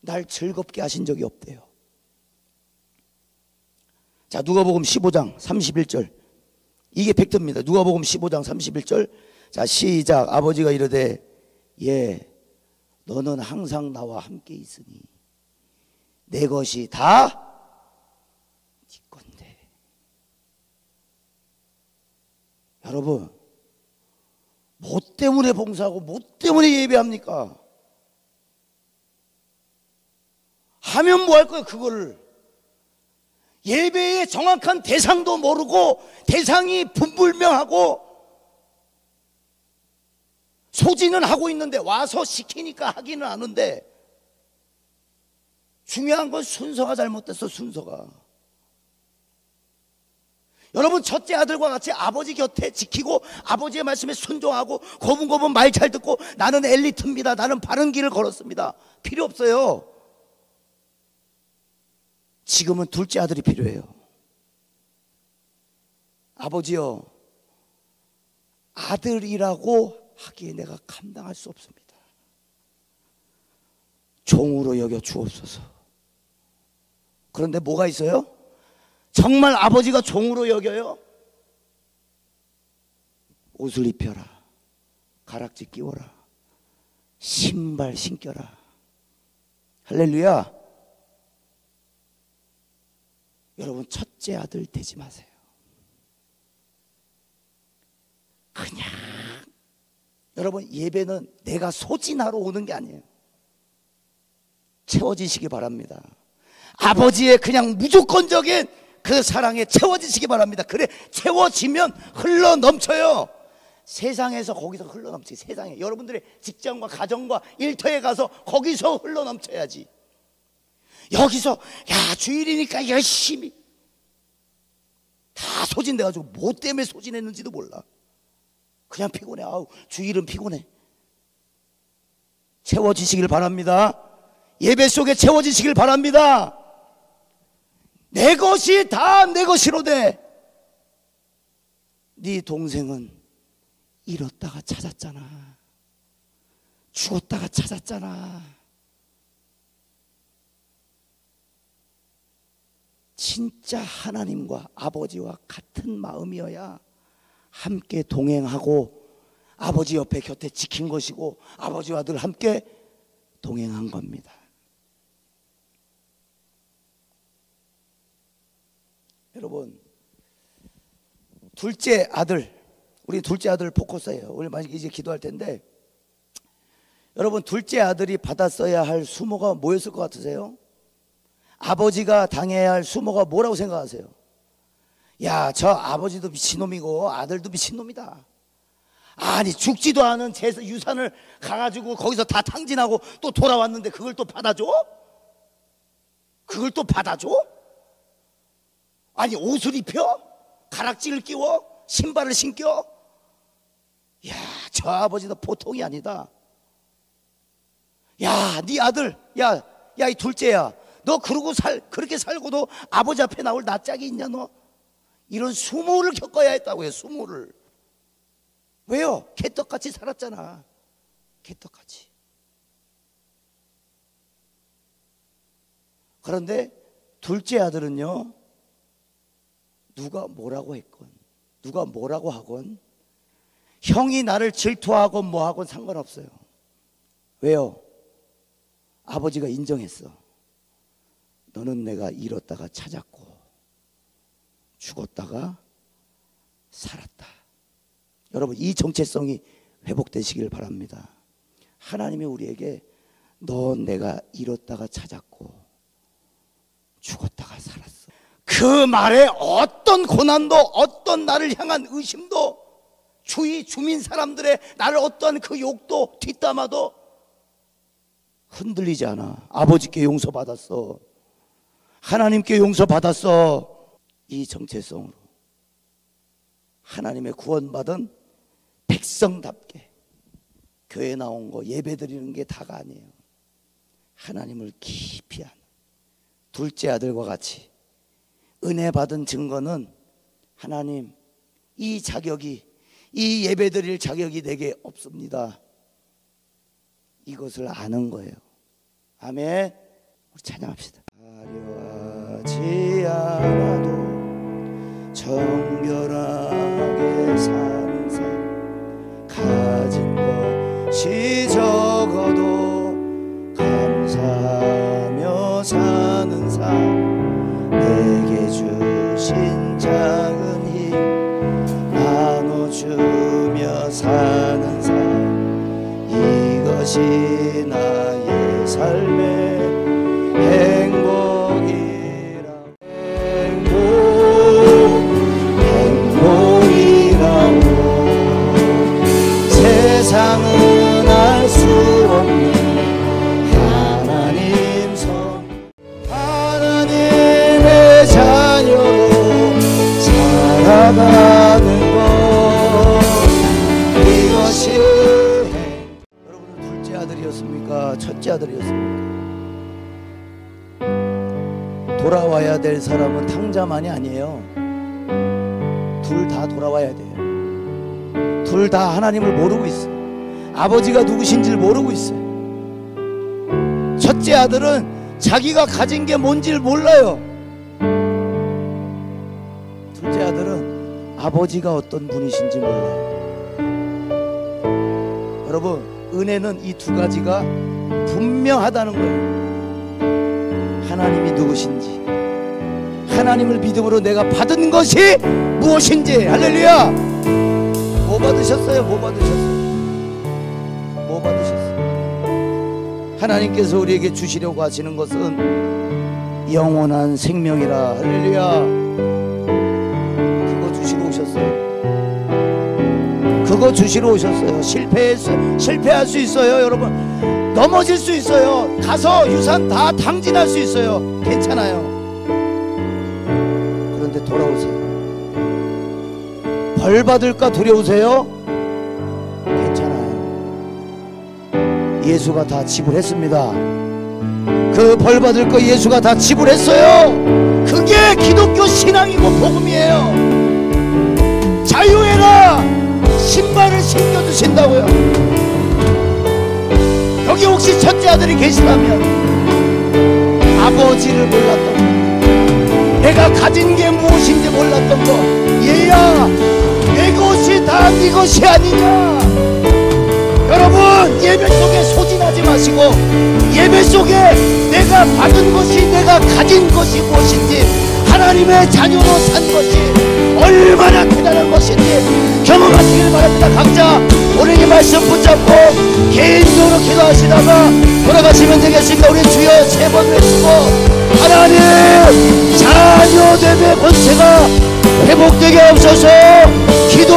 날 즐겁게 하신 적이 없대요. 자, 누가복음 15장 31절. 이게 팩트입니다. 누가복음 15장 31절. 자, 시작. 아버지가 이르되 예, 너는 항상 나와 함께 있으니 내 것이 다 네 건데. 여러분, 뭐 때문에 봉사하고 뭐 때문에 예배합니까? 하면 뭐 할 거예요, 그거를. 예배의 정확한 대상도 모르고 대상이 분불명하고 소지는 하고 있는데 와서 시키니까 하기는 하는데 중요한 건 순서가 잘못됐어. 순서가. 여러분, 첫째 아들과 같이 아버지 곁에 지키고 아버지의 말씀에 순종하고 고분고분 말 잘 듣고 나는 엘리트입니다, 나는 바른 길을 걸었습니다, 필요 없어요. 지금은 둘째 아들이 필요해요. 아버지요, 아들이라고 하기에 내가 감당할 수 없습니다. 종으로 여겨 주옵소서. 그런데 뭐가 있어요? 정말 아버지가 종으로 여겨요? 옷을 입혀라, 가락지 끼워라, 신발 신겨라. 할렐루야. 여러분, 첫째 아들 되지 마세요. 그냥 여러분, 예배는 내가 소진하러 오는 게 아니에요. 채워지시기 바랍니다. 아버지의 그냥 무조건적인 그 사랑에 채워지시기 바랍니다. 그래, 채워지면 흘러 넘쳐요. 세상에서 거기서 흘러 넘치지. 세상에 여러분들의 직장과 가정과 일터에 가서 거기서 흘러 넘쳐야지. 여기서 야, 주일이니까 열심히 다 소진돼가지고 뭐 때문에 소진했는지도 몰라. 그냥 피곤해. 아우, 주일은 피곤해. 채워지시길 바랍니다. 예배 속에 채워지시길 바랍니다. 내 것이 다 내 것이로되 네 동생은 잃었다가 찾았잖아, 죽었다가 찾았잖아. 진짜 하나님과 아버지와 같은 마음이어야 함께 동행하고 아버지 옆에 곁에 지킨 것이고 아버지와 늘 함께 동행한 겁니다. 여러분, 둘째 아들, 우리 둘째 아들 포커스예요. 우리 이제 기도할 텐데, 여러분, 둘째 아들이 받았어야 할 수모가 뭐였을 것 같으세요? 아버지가 당해야 할 수모가 뭐라고 생각하세요? 야, 저 아버지도 미친놈이고 아들도 미친놈이다. 아니, 죽지도 않은 유산을 가가지고 거기서 다 탕진하고 또 돌아왔는데 그걸 또 받아줘? 그걸 또 받아줘? 아니, 옷을 입혀? 가락지를 끼워? 신발을 신겨? 야, 저 아버지도 보통이 아니다. 야, 네 아들, 야, 이 둘째야, 너 그렇게 살고도 아버지 앞에 나올 낯짝이 있냐 너? 이런 수모를 겪어야 했다고요. 수모를. 왜요? 개떡같이 살았잖아. 개떡같이. 그런데 둘째 아들은요, 누가 뭐라고 했건 누가 뭐라고 하건 형이 나를 질투하건 뭐하건 상관없어요. 왜요? 아버지가 인정했어. 너는 내가 잃었다가 찾았고 죽었다가 살았다. 여러분, 이 정체성이 회복되시길 바랍니다. 하나님이 우리에게 너 내가 잃었다가 찾았고 죽었다가 살았어. 그 말에 어떤 고난도, 어떤 나를 향한 의심도, 주위 주민 사람들의 나를 어떠한 그 욕도 뒷담화도 흔들리지 않아. 아버지께 용서받았어, 하나님께 용서받았어. 이 정체성으로 하나님의 구원받은 백성답게 교회 나온 거, 예배 드리는 게 다가 아니에요. 하나님을 깊이 아는 둘째 아들과 같이 은혜 받은 증거는 하나님, 이 자격이, 이 예배드릴 자격이 내게 없습니다. 이것을 아는 거예요. 아멘. 우리 찬양합시다. 화려하지 않아도 정결하게 사는 삶, 가진 것이 적어도 감사하며 사는 삶, 내게 주신 작은 힘 나눠주며 사는 삶, 이것이 나의 삶의 행복이라. 행복이라고 세상은 알 수 없는 하나님 성, 하나님의 자녀로 살아가는 것, 이것이 여러분은 둘째 아들이었습니까? 첫째 아들이었습니까? 돌아와야 될 사람은 탕자만이 아니에요. 둘 다 돌아와야 돼요. 둘 다 하나님을 모르고 있어요. 아버지가 누구신지를 모르고 있어요. 첫째 아들은 자기가 가진 게 뭔지를 몰라요. 둘째 아들은 아버지가 어떤 분이신지 몰라요. 여러분, 은혜는 이 두 가지가 분명하다는 거예요. 하나님이 누구신지, 하나님을 믿음으로 내가 받은 것이 무엇인지. 할렐루야. 뭐 받으셨어요? 뭐 받으셨어요? 뭐 받으셨어요? 하나님께서 우리에게 주시려고 하시는 것은 영원한 생명이라. 할렐루야. 그거 주시러 오셨어요. 그거 주시러 오셨어요. 실패할 수 있어요. 여러분, 넘어질 수 있어요. 가서 유산 다 탕진할 수 있어요. 괜찮아요. 그런데 돌아오세요. 벌 받을까 두려우세요? 괜찮아요. 예수가 다 지불했습니다. 그 벌 받을 거 예수가 다 지불했어요. 그게 기독교 신앙이고 복음이에요. 자유해라. 신발을 신겨주신다고요. 여기 혹시 첫째 아들이 계시다면 아버지를 몰랐던 거, 내가 가진 게 무엇인지 몰랐던 거, 얘야 내 것이 다 네 것이 아니냐. 여러분, 예배 속에 소진하지 마시고 예배 속에 내가 받은 것이, 내가 가진 것이 무엇인지, 하나님의 자녀로 산 것이 얼마나 대단한 것인지 경험하시길 바랍니다. 각자 오늘 이 말씀 붙잡고 개인적으로 기도하시다가 돌아가시면 되겠습니다. 우리 주여 세 번 외치고, 하나님, 자녀됨의 권세가 회복되게 하옵소서. 기도